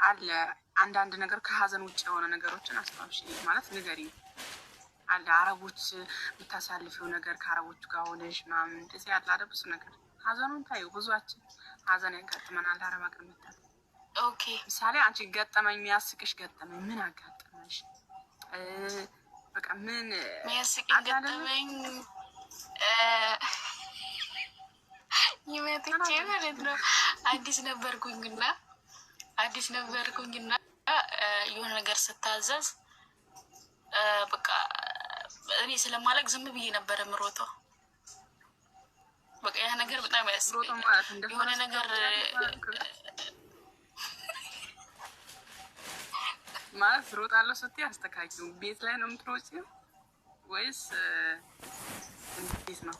አለ አንዳንድ ነገር ከሀዘን ውጭ የሆነ ነገሮችን አስታውሽ ማለት ንገሪኝ። አለ አረቦች የምታሳልፊው ነገር ከአረቦቹ ጋር ሆነሽ ምናምን እንደዚህ ያለ አይደል? ብዙ ነገር ሀዘኑን ታዩ። ብዙዋችን ሀዘን ያጋጥመናል አረብ ሀገር መጣት። ኦኬ ምሳሌ አንቺ ገጠመኝ የሚያስቅሽ ገጠመኝ ምን አጋጠመሽ? በቃ ምን የሚያስቅኝ ገጠመኝ ይመጥቼ ማለት ነው። አዲስ ነበርኩኝና የሆነ ነገር ስታዘዝ በቃ እኔ ስለማለቅ ዝም ብዬ ነበረ ምሮጠው። በቃ ያ ነገር በጣም ያስቀኛል። የሆነ ነገር ማለት ሮጣለሁ ስትይ አስተካክሉ። ቤት ላይ ነው የምትሮጪው ወይስ እንዴት ነው?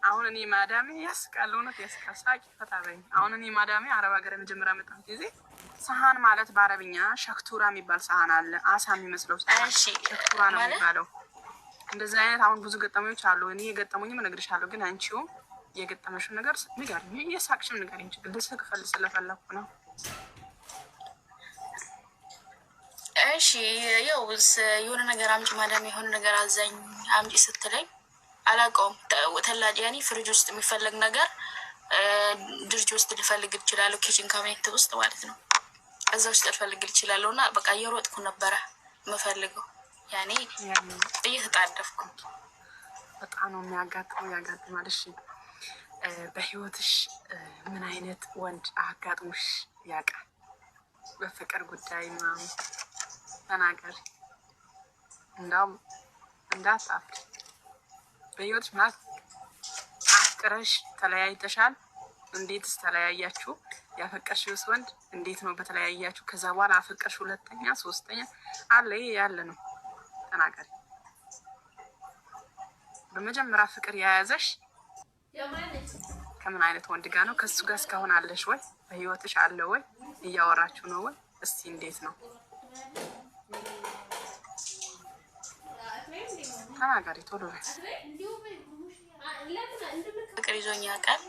አሁን እኔ ማዳሜ ያስቃል፣ እውነት ያስቃል። ሳቂ ፈታ በይ። አሁን እኔ ማዳሜ አረብ ሀገር የመጀመሪያ መጣሁ ጊዜ ሰሃን ማለት በአረብኛ ሸክቱራ የሚባል ሰሃን አለ፣ አሳ የሚመስለው ሰሃን ሸክቱራ ነው የሚባለው። እንደዚህ አይነት አሁን ብዙ ገጠመኞች አሉ። እኔ የገጠሙኝም እነግርሻለሁ፣ ግን አንቺው የገጠመሽው ነገር ንገሪኝ፣ የሳቅሽም ንገሪኝ። ችግር ልስክፈል ስለፈለኩ ነው። እሺ ያው የሆነ ነገር አምጪ ማዳም የሆነ ነገር አዛኝ አምጪ ስትለኝ አላውቀውም። ተላጅ ያኔ ፍሪጅ ውስጥ የሚፈለግ ነገር ድርጅ ውስጥ ልፈልግ እችላለሁ፣ ኪችን ካቢኔት ውስጥ ማለት ነው። እዛ ውስጥ ልፈልግ እችላለሁ እና በቃ እየሮጥኩ ነበረ የምፈልገው፣ ያኔ እየተጣደፍኩ። በጣም ነው የሚያጋጥመው፣ ያጋጥማል። እሺ በህይወትሽ ምን አይነት ወንድ አጋጥሞሽ ያውቃል? በፍቅር ጉዳይ ምናምን ተናገሪ፣ እንዳውም እንዳታፍሪ። በህይወትሽ ማለት አፍቅረሽ ተለያይተሻል? እንዴትስ ተለያያችሁ? ያፈቀርሽውስ ወንድ እንዴት ነው በተለያያችሁ? ከዛ በኋላ አፈቀርሽ ሁለተኛ ሶስተኛ አለ? ይሄ ያለ ነው። ተናገሪ። በመጀመሪያ ፍቅር የያዘሽ ከምን አይነት ወንድ ጋር ነው? ከሱ ጋር እስካሁን አለሽ ወይ? በህይወትሽ አለ ወይ? እያወራችሁ ነው ወይ? እስቲ እንዴት ነው? ተናገሪ ቶሎ በይ። ፍቅር ይዞኝ ያውቃል?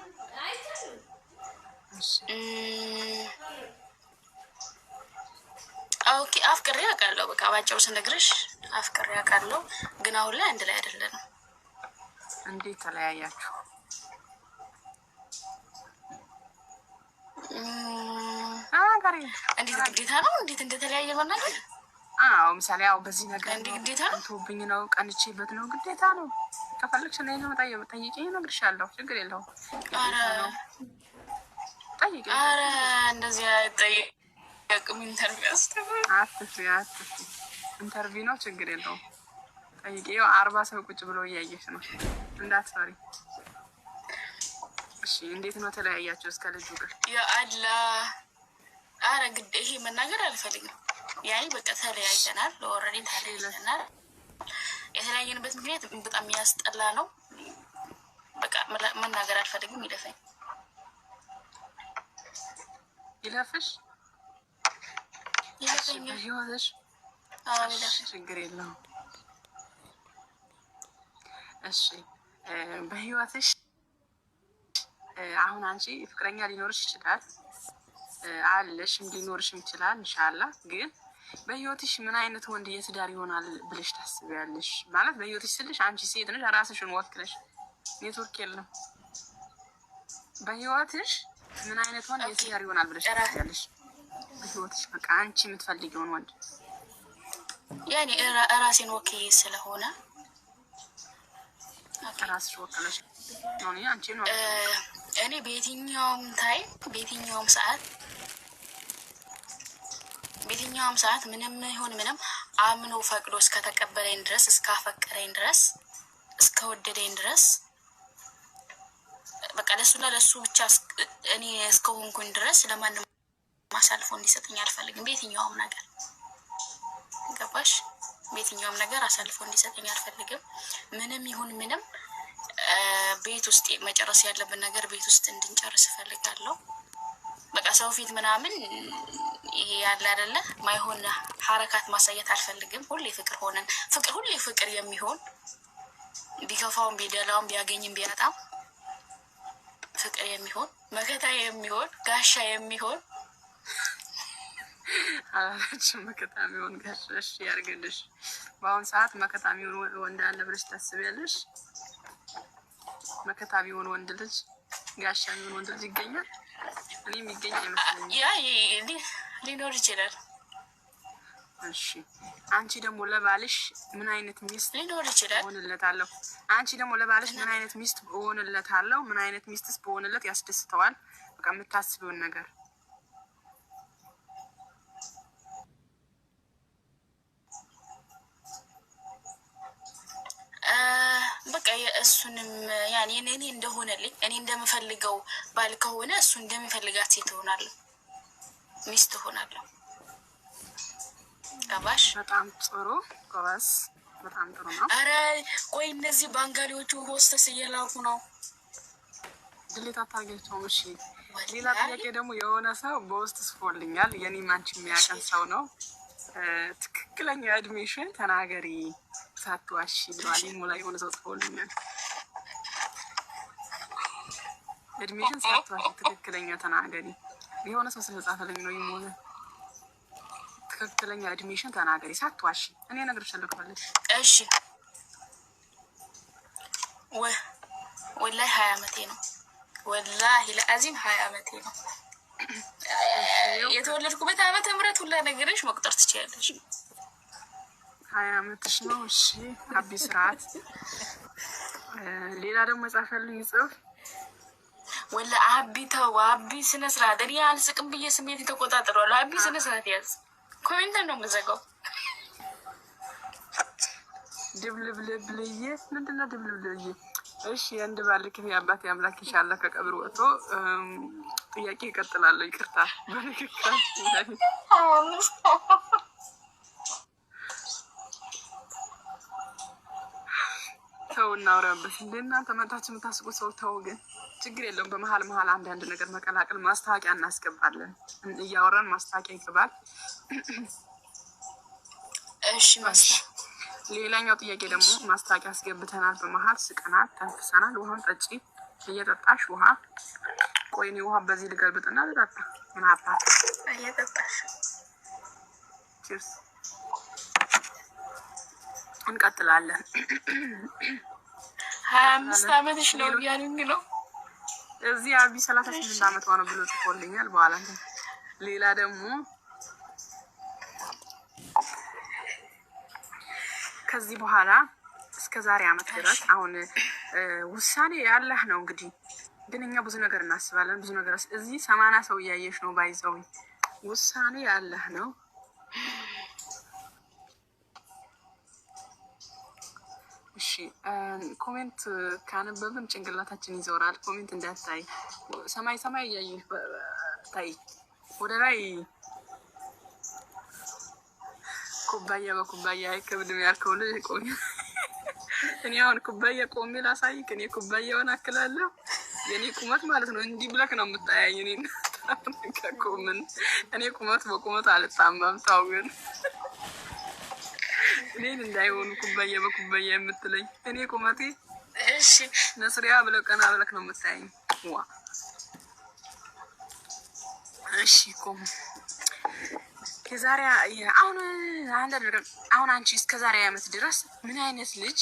ኦኬ አፍቅሬ ያውቃለሁ። በቃ ባጭሩ ስነግርሽ አፍቅሬ ያውቃለሁ፣ ግን አሁን ላይ አንድ ላይ አይደለንም። እንዴት ተለያያችሁ? እንዴት ግዴታ ነው? እንዴት እንደተለያየ መናገር? አዎ ምሳሌ ያው በዚህ ነገር እንዴት ግዴታ ነው? አንቶብኝ ነው ቀንቼበት ነው ግዴታ ነው። ከፈለግሽ እኔ ነው ጠይቂኝ፣ እነግርሻለሁ። ችግር የለውም። ኧረ ጠይቂኝ። ኧረ እንደዚህ አይጠየቅም። ኢንተርቪው አትፍሪ። ኢንተርቪው ነው፣ ችግር የለውም። ጠይቂው። 40 ሰው ቁጭ ብሎ እያየሽ ነው፣ እንዳትፈሪ። እሺ እንዴት ነው ተለያያችሁ? እስከ ልጁ ጋር የአላህ አረ ግድ ይሄ መናገር አልፈልግም። ያኔ በቃ ተለያይተናል፣ ኦልሬዲ ተለያይተናል። የተለያየንበት ምክንያት በጣም ያስጠላ ነው። በቃ መናገር አልፈልግም። ይለፈኝ ይለፍሽ ይለፈኝ ይወደሽ። አዎ ይለፈኝ፣ ችግር የለውም። እሺ በህይወትሽ አሁን አንቺ ፍቅረኛ ሊኖርሽ ይችላል፣ አለሽም ሊኖርሽም ይችላል ኢንሻአላህ። ግን በህይወትሽ ምን አይነት ወንድ የትዳር ይሆናል ብለሽ ታስቢያለሽ? ማለት በህይወትሽ ስልሽ አንቺ ሴት ነሽ፣ ራስሽን ወክለሽ። ኔትወርክ የለም። በህይወትሽ ምን አይነት ወንድ የትዳር ይሆናል ብለሽ ታስቢያለሽ? በህይወትሽ በቃ አንቺ የምትፈልጊውን ወንድ ያኔ ራሴን ወክዬ ስለሆነ ራስሽ ወክለሽ ነው። አንቺ ነው እኔ በየትኛውም ታይም በየትኛውም ሰዓት ምንም ይሁን ምንም አምኖ ፈቅዶ እስከተቀበለኝ ድረስ፣ እስካፈቀረኝ ድረስ፣ እስከወደደኝ ድረስ በቃ ለሱና ለሱ ብቻ እኔ እስከሆንኩኝ ድረስ ለማንም ማሳልፎ እንዲሰጠኝ አልፈልግም። በየትኛውም ነገር ገባሽ? በየትኛውም ነገር አሳልፎ እንዲሰጠኝ አልፈልግም። ምንም ይሁን ምንም ቤት ውስጥ መጨረስ ያለብን ነገር ቤት ውስጥ እንድንጨርስ እፈልጋለሁ። በቃ ሰው ፊት ምናምን ይሄ ያለ አይደለ ማይሆን ሐረካት ማሳየት አልፈልግም። ሁሌ ፍቅር ሆነን ሁሌ ፍቅር የሚሆን ቢከፋውም ቢደላውም ቢያገኝም ቢያጣም ፍቅር የሚሆን መከታ የሚሆን ጋሻ የሚሆን አላለችም። መከታ የሚሆን ጋሽ ያርግልሽ። በአሁን ሰዓት መከታ የሚሆን ወንድ አለ ብለሽ ታስቢያለሽ? መከታ ቢሆን ወንድ ልጅ ጋሻ የሚሆን ወንድ ልጅ ይገኛል? እኔ የሚገኝ አይመስለኝም። ያ ሊኖር ይችላል። እሺ አንቺ ደግሞ ለባልሽ ምን አይነት ሚስት ሊኖር ይችላል ሆንለታለሁ? አንቺ ደግሞ ለባልሽ ምን አይነት ሚስት ሆንለታለሁ? ምን አይነት ሚስትስ በሆንለት ያስደስተዋል? በቃ የምታስቢውን ነገር በቃ እሱንም ያኔ እኔ እንደሆነልኝ እኔ እንደምፈልገው ባል ከሆነ እሱ እንደሚፈልጋት ሴት ሆናለሁ፣ ሚስት ሆናለሁ። ገባሽ? በጣም ጥሩ ጎበዝ፣ በጣም ጥሩ ነው። አረ ቆይ እነዚህ ባንጋሊዎቹ ሆስተስ እየላኩ ነው። ድሌት አታርገቸውም። እሺ ሌላ ጥያቄ ደግሞ የሆነ ሰው በውስጥ ስፎልኛል። የኔም አንቺ የሚያቀን ሰው ነው። ትክክለኛ እድሜሽን ተናገሪ ሳትዋሺ ብሏል። ሙላ የሆነ ሰው ጽፎልኛል። እድሜሽን ሳትዋሺ ትክክለኛ ተናገሪ። የሆነ ሰው ስለጻፈልኝ ነው ይሞላ። ትክክለኛ እድሜሽን ተናገሪ ሳትዋሺ። እኔ እነግርሻለሁ ከፈለግሽ። እሺ ወላሂ 20 ዓመቴ ነው። ወላሂ ለአዚም 20 ዓመቴ ነው። የተወለድኩበት ዓመተ ምህረት ሁላ ነገርሽ መቁጠር ትችያለሽ። 20 ዓመትሽ ነው። እሺ አቢ ስርዓት። ሌላ ደግሞ ጻፈልኝ ጽፍ ወላ አቢ ተው፣ አቢ ስነ ስርዓት። እኔ አልስቅም ብዬ ስሜት ተቆጣጥሯል። አቢ ስነ ስርዓት ያዝ። ኮሜንት ነው የምዘጋው። ድብልብልብልዬ ምንድነው ድብልብልብልዬ? እሺ የአንድ ባልክ የአባት አምላክ ይሻላ ከቀብር ወጥቶ ጥያቄ ይቀጥላለሁ። ይቅርታ በንግግር ተው እናውራበት። እንደ እናንተ መጣችሁ የምታስቁ ሰው ተው። ግን ችግር የለውም። በመሀል መሀል አንዳንድ ነገር መቀላቀል ማስታወቂያ እናስገባለን። እያወራን ማስታወቂያ ይገባል። እሺ ሌላኛው ጥያቄ ደግሞ ማስታወቂያ አስገብተናል። በመሀል ስቀናል፣ ተንፍሰናል። ውሃን ጠጪ። እየጠጣሽ ውሃ። ቆይ እኔ ውሃ በዚህ ልገልብጥና ልጠጣ። ምን አባት እየጠጣሽ ቺርስ። እንቀጥላለን። 25 ዓመትሽ ነው እያሉኝ ነው። እዚህ አቢ 38 ዓመት ነው ብሎ ጽፎልኛል። በኋላ ሌላ ደግሞ ከዚህ በኋላ እስከ ዛሬ ዓመት ድረስ አሁን ውሳኔ ያለህ ነው እንግዲህ። ግን እኛ ብዙ ነገር እናስባለን፣ ብዙ ነገር እዚህ 80 ሰው እያየሽ ነው። ባይዘው ውሳኔ ያለህ ነው። እሺ ኮሜንት ካነበብን ጭንቅላታችን ይዞራል። ኮሜንት እንዳታይ ሰማይ ሰማይ እያየሽ ታይ ወደ ላይ ኩባያ በኩባያ አይከብድም ያልከው ልጅ ቆሜ እኔ አሁን ኩባያ ቆሜ ላሳይክ። እኔ ኩባያውን አክላለሁ። የኔ ቁመት ማለት ነው። እንዲህ ብለክ ነው የምታያይ። እኔ ቁመት በቁመት አልታማም። ታው ግን እኔን እንዳይሆኑ ኩባያ በኩባያ የምትለኝ እኔ ቁመቴ እሺ ነስሪያ ብለህ ቀና ብለክ ነው የምታያኝ። ዋ እሺ ቆም የዛሬ አሁን አንድ ነገር አሁን አንቺ እስከ ዛሬ ዓመት ድረስ ምን አይነት ልጅ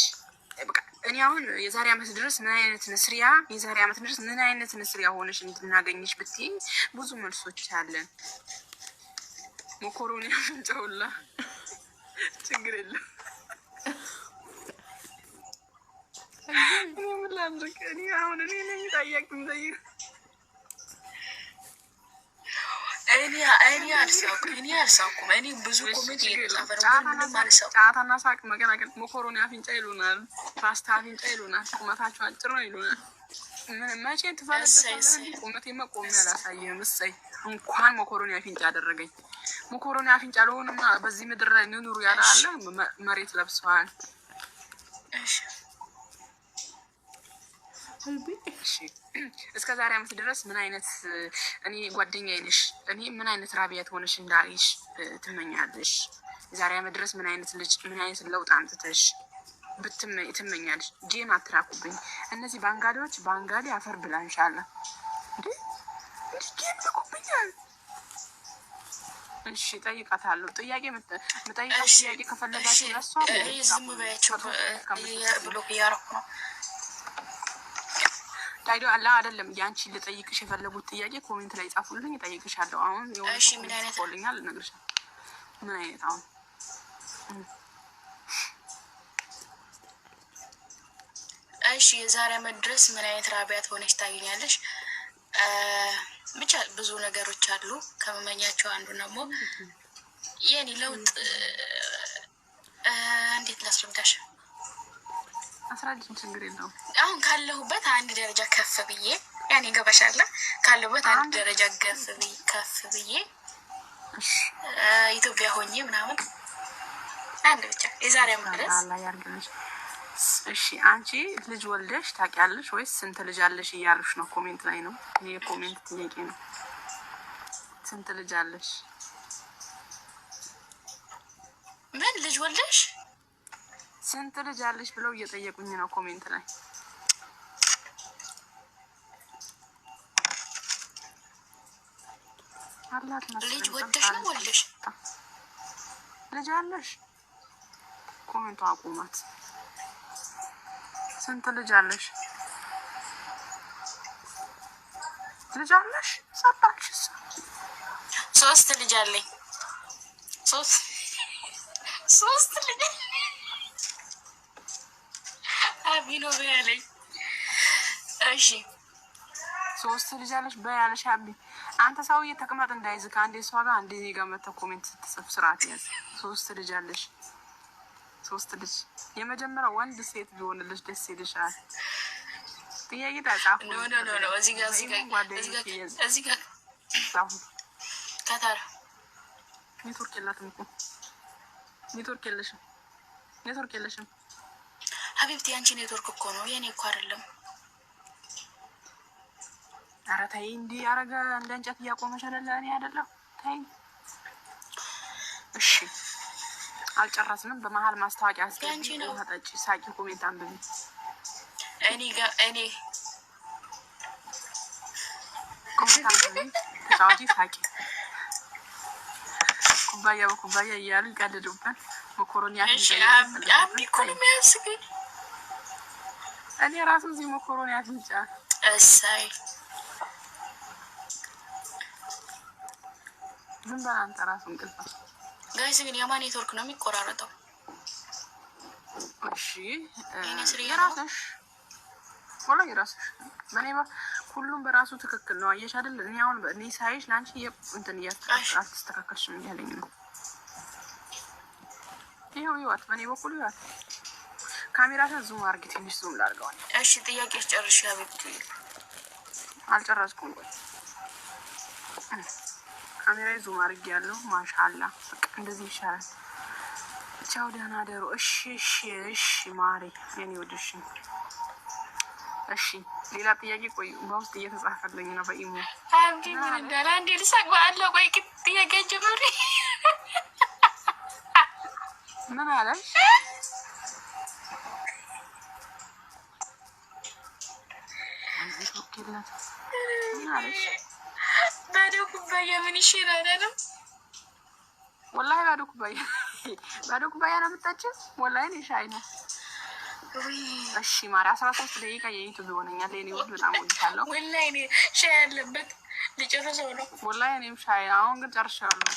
በቃ እኔ አሁን የዛሬ ዓመት ድረስ ምን አይነት ንስሪያ የዛሬ ዓመት ድረስ ምን አይነት ንስሪያ ሆነሽ እንድናገኝሽ ብትይ ብዙ መልሶች አለን። መኮሮኒ አፍንጫውላ ችግር የለም። እኔ ምን ላድርግ? እኔ አሁን እኔ ነኝ ጠያቂም ጠይቅ እኔ አልሳኩም። እኔ ብዙ ኮሜንት እየተጻፈ ነው። ምንም አልሳኩም። ጫታና ሳቅ መቀላቀል። መኮሮኒ አፍንጫ ይሉናል፣ ፓስታ አፍንጫ ይሉናል፣ ቁመታቸው አጭር ነው ይሉናል። መቼ ትፈልጋለህ? ቁመቴማ ቆሜ አላሳየህም። እሰይ እንኳን መኮሮኒ አፍንጫ አደረገኝ። መኮሮኒ አፍንጫ ለሆንማ በዚህ ምድር ላይ ንኑሩ ያላለ መሬት ለብሰዋል። እሺ እስከ ዛሬ ዓመት ድረስ ምን አይነት እኔ ጓደኛዬ ነሽ፣ እኔ ምን አይነት ራቢያት ሆነሽ እንዳይሽ ትመኛለሽ? የዛሬ ዓመት ድረስ ምን አይነት ልጅ ምን አይነት ለውጥ አምጥተሽ ትመኛለሽ? ጄም አትራኩብኝ። እነዚህ ባንጋሊዎች ባንጋሊ አፈር ብላ ኢንሻአላህ እንዴ ጄም ልኩብኛል። እሺ ጠይቃታለሁ። ጥያቄ የምጠይቃት ጥያቄ ከፈለጋችሁ ለሷ ዝም በያቸው ብሎክ እያረኩ ነው። ዳይዶ አላ አይደለም ያንቺ ልጠይቅሽ የፈለጉት ጥያቄ ኮሜንት ላይ ጻፉልኝ፣ እጠይቅሻለሁ። አሁን ምን አይነት ቆልኛል እነግርሻለሁ። ምን አይነት አሁን እሺ የዛሬ ዓመት ድረስ ምን አይነት ራቢያ ሆነች ታገኛለሽ? ብቻ ብዙ ነገሮች አሉ። ከመመኛቸው አንዱ ደግሞ የኔ ለውጥ እንዴት ላስረዳሽ? አስራጅን ችግር የለውም። አሁን ካለሁበት አንድ ደረጃ ከፍ ብዬ ያኔ ገባሻለ ካለሁበት አንድ ደረጃ ከፍ ብዬ ኢትዮጵያ ሆኜ ምናምን አንድ ብቻ የዛሬ ዓመት ድረስ እሺ አንቺ ልጅ ወልደሽ ታውቂያለሽ ወይስ ስንት ልጅ አለሽ እያሉሽ ነው? ኮሜንት ላይ ነው ይሄ ኮሜንት ጥያቄ ነው። ስንት ልጅ አለሽ? ምን ልጅ ወልደሽ ስንት ልጅ አለሽ ብለው እየጠየቁኝ ነው ኮሜንት ላይ። አላት ልጅ ወልደሽ ነው ወልደሽ ልጅ አለሽ? ኮሜንቱ አቁማት። ስንት ልጅ አለሽ? ልጅ አለሽ? ሰጣችስ? 3 ልጅ አለኝ። 3 ልጅ አቢኖ በያለኝ። እሺ 3 ልጅ አለሽ በያለሽ አቢ። አንተ ሰውዬ ተቀመጥ እንዳይዝ ከአንዴ እሷ ጋር አንዴ እኔ ጋር መተህ ኮሜንት ስትጽፍ ስርዓት ያዝ። 3 ልጅ አለሽ? 3 ልጅ የመጀመሪያው ወንድ ሴት ቢሆንልሽ ደስ ይልሻል? ጥያቄ ታጻፉ። ኖ እዚህ ጋር ካታር ኔትወርክ የላትም እኮ ኔትወርክ የለሽም ሀቢብቲ። አንቺ ኔትወርክ እኮ ነው የኔ እኮ አይደለም። ኧረ ተይ እንዲህ ያረገ እንደ እንጨት እያቆመሽ አይደለ? እኔ አይደለሁ ተይ። እሺ አልጨረስንም። በመሀል ማስታወቂያ አስገቢ። ውሃ ጠጪ፣ ሳቂ፣ ኮሜንት አንብቢ። እኔ ኮሜንት አንብቢ፣ ተጫዋቺ፣ ሳቂ። ኩባያ በኩባያ እያሉ ይቀልዱብን። መኮሮኒ አቢ እኮ ነው የሚያስገኝ። እኔ ራሱ እዚህ መኮሮኒ አፍንጫ እሳይ ዝም በላ አንተ ራሱ እንቅልፍ። ጋይስ ግን የማን ኔትወርክ ነው የሚቆራረጠው? እሺ የራስሽ ወላ የራስሽ። በኔ ሁሉም በራሱ ትክክል ነው። አየሽ አይደል? እኔ አሁን እኔ ሳይሽ ላንቺ እንትን አስተካከልሽም እያለኝ ነው። ይኸው ይዋት በኔ በኩል ይዋት። ካሜራሽን ዙም አድርጊ፣ ትንሽ ዙም ላድርገዋል። እሺ ጥያቄሽ ጨርሽ ያብቲ። አልጨረስኩም። ካሜራዬ ዙም አድርጊ ያለው ማሻአላ። በቃ እንደዚህ ይሻላል። ቻው ደህና ደሩ። እሺ ማሪ የኔ ወድሽ። እሺ ሌላ ጥያቄ ቆይ በውስጥ እየተጻፈልኝ ነው በኢሞ። አብዲ ምን እንዳለ አንዴ ልሳቅ አለ። ቆይ ጥያቄ ጀምሪ። ምን አለሽ? ምን አለሽ? ባዶ ኩባያ ምን ይሽራል አለ። ወላሂ ባዶ ኩባያ ነው የምጠጪው? ወላሂ እኔ ሻይ ነው። እሺ ማሪ 13 ደቂቃ የዩቲዩብ ይሆነኛል። እኔ ወድ በጣም ወድሻለሁ። ወላሂ እኔ ሻይ ያለበት ልጨርሰው ነው። ወላሂ እኔም ሻይ አሁን ግን ጨርሻለሁ።